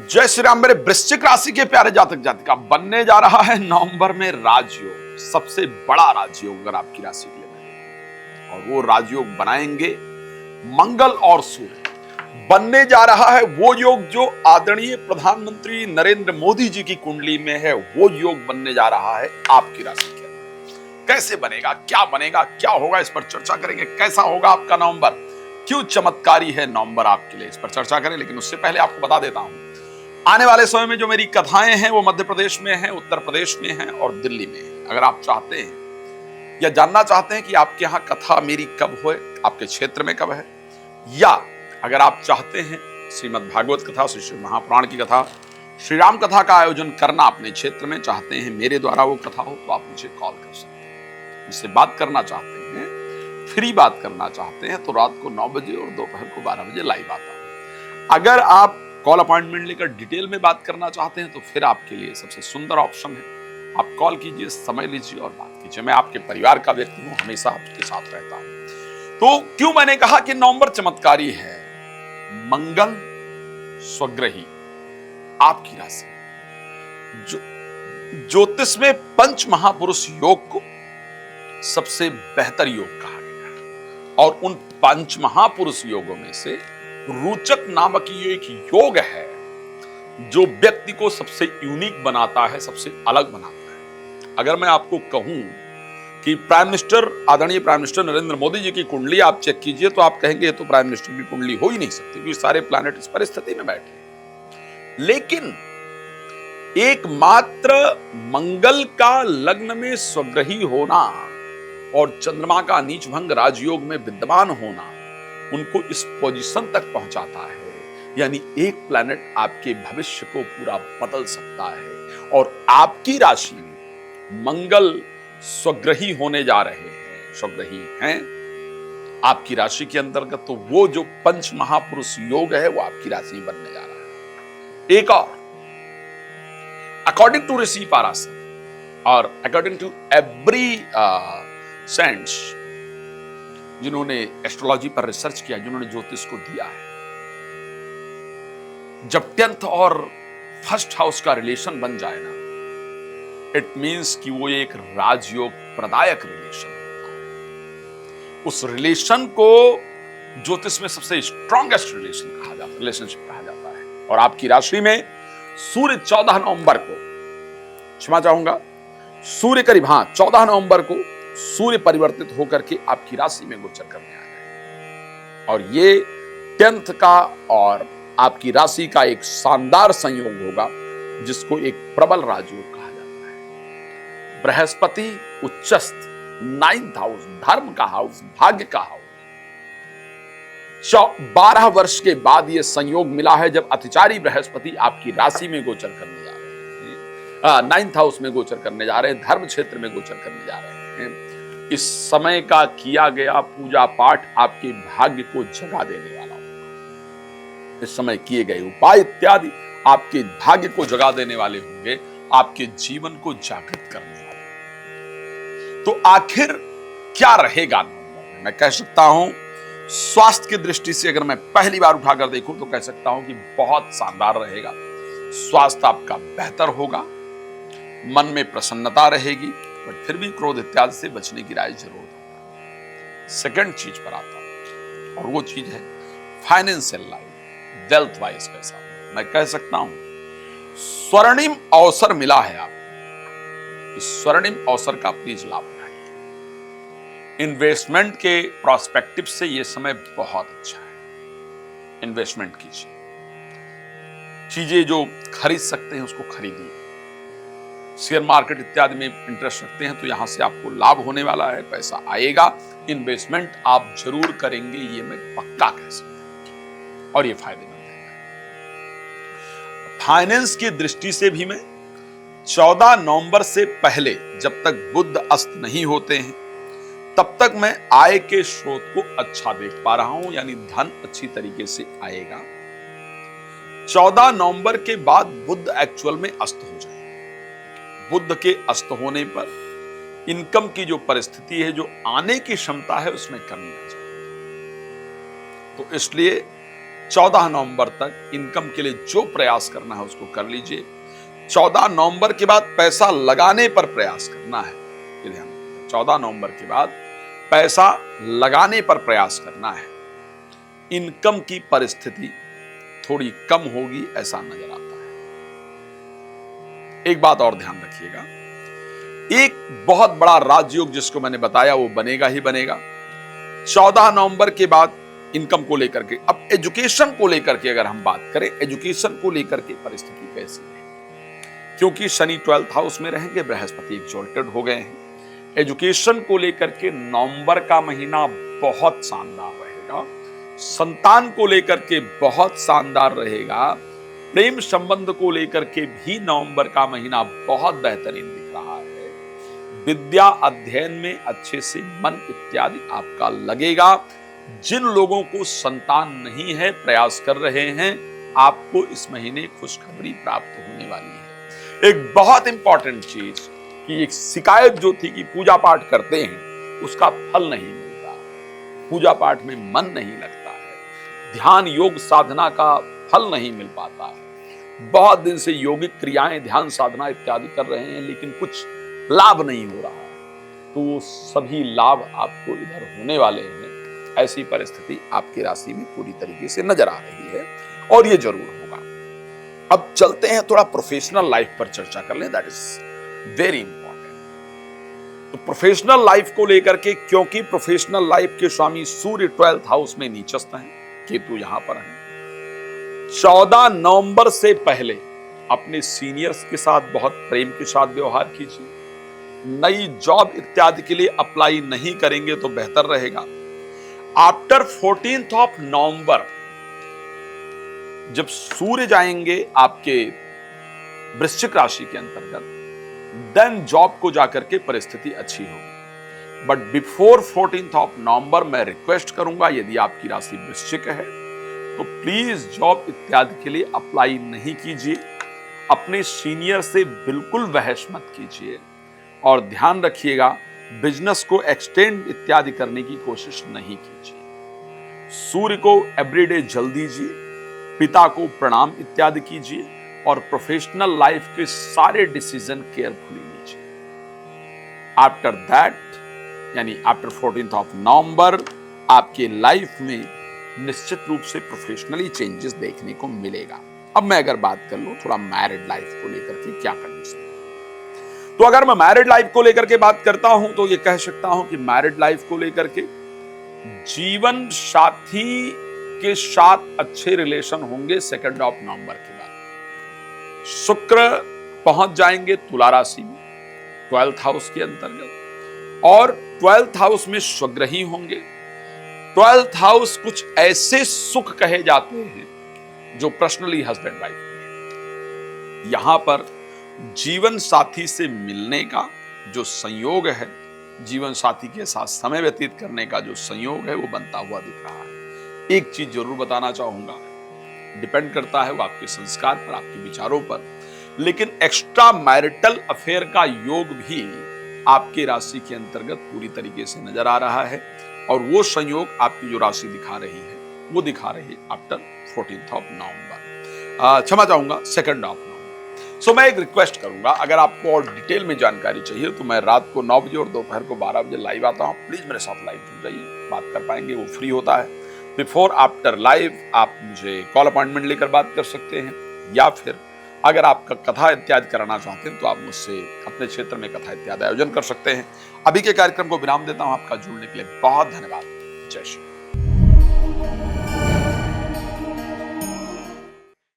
जय श्री राम। मेरे वृश्चिक राशि के प्यारे जातक जातिका, बनने जा रहा है नवंबर में राजयोग, सबसे बड़ा राजयोग अगर आपकी राशि के लिए मैं, और वो राजयोग बनाएंगे मंगल और सूर्य। बनने जा रहा है वो योग जो आदरणीय प्रधानमंत्री नरेंद्र मोदी जी की कुंडली में है, वो योग बनने जा रहा है आपकी राशि के अंदर। कैसे बनेगा, क्या बनेगा, क्या होगा, इस पर चर्चा करेंगे। कैसा होगा आपका नवंबर, क्यों चमत्कारी है नवंबर आपके लिए, इस पर चर्चा करें। लेकिन उससे पहले आपको बता देता हूं, आने वाले समय में जो मेरी कथाएं हैं वो मध्य प्रदेश में हैं, उत्तर प्रदेश में हैं और दिल्ली में हैं। अगर आप चाहते हैं या जानना चाहते हैं कि आपके यहाँ कथा मेरी कब होए, आपके क्षेत्र में कब है, या अगर आप चाहते हैं श्रीमद् भागवत कथा, श्री महापुराण की कथा, श्री राम कथा का आयोजन करना अपने क्षेत्र में चाहते हैं, मेरे द्वारा वो कथा हो, तो आप मुझे कॉल कर सकते हैं। मुझसे बात करना चाहते हैं, फ्री बात करना चाहते हैं, तो रात को 9 बजे और दोपहर को 12 बजे लाइव आता हूं। अगर आप कॉल अपॉइंटमेंट लेकर डिटेल में बात करना चाहते हैं तो फिर आपके लिए सबसे सुंदर ऑप्शन है, आप कॉल कीजिए, समय लीजिए और बात कीजिए। मैं आपके परिवार का व्यक्ति हूं, हमेशा आपके साथ रहता हूं। तो क्यों मैंने कहा कि नवंबर चमत्कारी है, मंगल स्वग्रही आपकी राशि, ज्योतिष में पंच महापुरुष योग को सबसे बेहतर योग कहा गया है, और उन पंच महापुरुष योगों में से रोचक नामक ये एक योग है जो व्यक्ति को सबसे यूनिक बनाता है, सबसे अलग बनाता है। अगर मैं आपको कहूं कि प्राइम मिनिस्टर, आदरणीय प्राइम मिनिस्टर नरेंद्र मोदी जी की कुंडली आप चेक कीजिए, तो आप कहेंगे ये तो प्राइम मिनिस्टर की कुंडली हो ही नहीं सकती, क्योंकि सारे प्लैनेट इस परिस्थिति में बैठे। लेकिन एकमात्र मंगल का लग्न में स्वग्रही होना और चंद्रमा का नीच भंग राजयोग में विद्यमान होना उनको इस पोजीशन तक पहुंचाता है। यानी एक प्लैनेट आपके भविष्य को पूरा बदल सकता है, और आपकी राशि में मंगल स्वग्रही होने जा रहे हैं, स्वग्रही हैं आपकी राशि के अंतर्गत। तो वो जो पंच महापुरुष योग है वो आपकी राशि में बनने जा रहा है। एक और, अकॉर्डिंग टू ऋषि पाराशर और अकॉर्डिंग टू एवरी सेंट्स, जिन्होंने एस्ट्रोलॉजी पर रिसर्च किया, जिन्होंने ज्योतिष को दिया है, जब 10th और 1st हाउस का रिलेशन बन जाए ना, इट मींस कि वो एक राजयोग प्रदायक रिलेशन होता है। उस रिलेशन को ज्योतिष में सबसे स्ट्रॉन्गेस्ट रिलेशन कहा जाता है, रिलेशनशिप कहा जाता है। और आपकी राशि में सूर्य 14 नवंबर को, क्षमा चाहूंगा, सूर्य करीब 14 नवंबर को सूर्य परिवर्तित होकर के आपकी राशि में गोचर करने आ रहे हैं, और ये 10th का और आपकी राशि का एक शानदार संयोग होगा, जिसको एक प्रबल राजयोग कहा जाता है। बृहस्पति उच्चस्थ 9th हाउस, धर्म का हाउस, भाग्य का हाउस, 12 वर्ष के बाद यह संयोग मिला है जब अतिचारी बृहस्पति आपकी राशि में गोचर करने जा रहे हैं, 9th हाउस में गोचर करने जा रहे हैं, धर्म क्षेत्र में गोचर करने जा रहे हैं। इस समय का किया गया पूजा पाठ आपके भाग्य को जगा देने वाला होगा। इस समय किए गए उपाय इत्यादि आपके भाग्य को जगा देने वाले होंगे, आपके जीवन को जागृत करने वाले। तो आखिर क्या रहेगा नवंबर में? मैं कह सकता हूं, स्वास्थ्य की दृष्टि से अगर मैं पहली बार उठाकर देखूं तो कह सकता हूं कि बहुत शानदार रहेगा। स्वास्थ्य आपका बेहतर होगा, मन में प्रसन्नता रहेगी, पर फिर भी क्रोध इत्यादि से बचने की राय जरूर दूंगा। सेकंड चीज पर आता हूं, और वो चीज है फाइनेंशियल लाइफ, वेल्थ वाइज। कैसा मैं कह सकता हूं, स्वर्णिम अवसर मिला है आपको, इस स्वर्णिम अवसर का प्लीज लाभ उठाइए। इन्वेस्टमेंट के प्रोस्पेक्टिव से यह समय बहुत अच्छा है, इन्वेस्टमेंट कीजिए, चीजें जो खरीद सकते हैं उसको खरीदिए। शेयर मार्केट इत्यादि में इंटरेस्ट रखते हैं तो यहां से आपको लाभ होने वाला है, पैसा आएगा। इन्वेस्टमेंट आप जरूर करेंगे, ये मैं पक्का कह सकता हूं, और ये फायदेमंद है। फाइनेंस की दृष्टि से भी मैं 14 नवंबर से पहले, जब तक बुध अस्त नहीं होते हैं, तब तक मैं आय के स्रोत को अच्छा देख पा रहा हूं, यानी धन अच्छी तरीके से आएगा। 14 नवंबर के बाद बुध एक्चुअल में अस्त हो जाए, बुध के अस्त होने पर इनकम की जो परिस्थिति है, जो आने की क्षमता है, उसमें कमी आ जाए। तो इसलिए 14 नवंबर तक इनकम के लिए जो प्रयास करना है उसको कर लीजिए। 14 नवंबर के बाद पैसा लगाने पर प्रयास करना है, ये ध्यान रखिएगा। 14 नवंबर के बाद पैसा लगाने पर प्रयास करना है। इनकम की परिस्थिति थोड़ी कम होगी ऐसा नजर आता है। एक बात और ध्यान रखिएगा, एक बहुत बड़ा राजयोग जिसको मैंने बताया वो बनेगा ही बनेगा 14 नवंबर के बाद इनकम को लेकर के। अब एजुकेशन को लेकर के अगर हम बात करें, एजुकेशन को लेकर के परिस्थिति कैसी है, क्योंकि शनि 12th हाउस में रहेंगे, बृहस्पति एक्सॉल्टेड हो गए हैं। एजुकेशन को लेकर के नवंबर का महीना बहुत शानदार रहेगा। संतान को लेकर के बहुत शानदार रहेगा। प्रेम संबंध को लेकर के भी नवंबर का महीना बहुत बेहतरीन दिख रहा है। विद्या अध्ययन में अच्छे से मन इत्यादि आपका लगेगा। जिन लोगों को संतान नहीं है, प्रयास कर रहे हैं, आपको इस महीने खुशखबरी प्राप्त होने वाली है। एक बहुत इंपॉर्टेंट चीज कि एक शिकायत जो थी कि पूजा पाठ करते हैं उसका फल नहीं मिलता, पूजा पाठ में मन नहीं लगता है, ध्यान योग साधना का फल नहीं मिल पाता है, बहुत दिन से यौगिक क्रियाएं ध्यान साधना इत्यादि कर रहे हैं लेकिन कुछ लाभ नहीं हो रहा है, तो वो सभी लाभ आपको इधर होने वाले हैं। ऐसी परिस्थिति आपकी राशि में पूरी तरीके से नजर आ रही है और ये जरूर होगा। अब चलते हैं थोड़ा प्रोफेशनल लाइफ पर चर्चा कर लें, दैट इज वेरी इंपॉर्टेंट। तो प्रोफेशनल लाइफ को लेकर के, क्योंकि प्रोफेशनल लाइफ के स्वामी सूर्य 12th हाउस में नीचस्थ हैं, केतु यहां पर हैं। 14 नवंबर से पहले अपने सीनियर्स के साथ बहुत प्रेम के साथ व्यवहार कीजिए। नई जॉब इत्यादि के लिए अप्लाई नहीं करेंगे तो बेहतर रहेगा। आफ्टर 14th ऑफ नवंबर जब सूर्य जाएंगे आपके वृश्चिक राशि के अंतर्गत, देन जॉब को जाकर के परिस्थिति अच्छी होगी। But before 14th of November मैं रिक्वेस्ट करूंगा, यदि आपकी राशि वृश्चिक है तो प्लीज जॉब इत्यादि के लिए अप्लाई नहीं कीजिए। अपने सीनियर से बिल्कुल बहस मत कीजिए और ध्यान रखिएगा बिजनेस को एक्सटेंड इत्यादि करने की कोशिश नहीं कीजिए। सूर्य को एवरीडे जल दीजिए, पिता को प्रणाम इत्यादि कीजिए और प्रोफेशनल लाइफ के सारे डिसीजन केयरफुली लीजिए। आफ्टर दैट यानी आफ्टर 14th ऑफ नवंबर आपके लाइफ में निश्चित रूप से प्रोफेशनली चेंजेस देखने को मिलेगा। अब मैं अगर बात कर लूं थोड़ा मैरिड लाइफ को लेकर के क्या कंडीशन, तो अगर मैं मैरिड लाइफ को लेकर के बात करता हूं तो ये कह सकता हूं कि मैरिड लाइफ को लेकर के जीवन साथी के साथ अच्छे रिलेशन होंगे 2 ऑफ नवंबर के बाद। शुक्र पहुंच जाएंगे तुला राशि में 12th हाउस के अंतर्गत और 12th हाउस में स्वग्रही होंगे। 12th हाउस कुछ ऐसे सुख कहे जाते हैं जो पर्सनली हस्बैंड वाइफ में, यहां पर जीवन साथी से मिलने का जो संयोग है, जीवन साथी के साथ समय व्यतीत करने का जो संयोग है वो बनता हुआ दिख रहा है। एक चीज जरूर बताना चाहूंगा, डिपेंड करता है वो आपके संस्कार पर, आपके विचारों पर, लेकिन एक्स्ट्रा मैरिटल अफेयर का योग भी आपके राशि के अंतर्गत पूरी तरीके से नजर आ रहा है और वो संयोग आपकी जो राशि दिखा रही है वो दिखा रही है आफ्टर 14th ऑफ नवंबर, क्षमा चाहूंगा 2 ऑफ नवंबर। सो मैं एक रिक्वेस्ट करूंगा, अगर आपको और डिटेल में जानकारी चाहिए तो मैं रात को 9 बजे और दोपहर को 12 बजे लाइव आता हूं। प्लीज मेरे साथ लाइव जुड़ जाइए, बात कर पाएंगे, वो फ्री होता है। बिफोर आफ्टर लाइव आप मुझे कॉल अपॉइंटमेंट लेकर बात कर सकते हैं, या फिर अगर आप कथा इत्यादि कराना चाहते हैं तो आप मुझसे अपने क्षेत्र में कथा इत्यादि आयोजन कर सकते हैं। अभी के कार्यक्रम को विराम देता हूं। आपका जुड़ने के लिए बहुत धन्यवाद। जय श्री।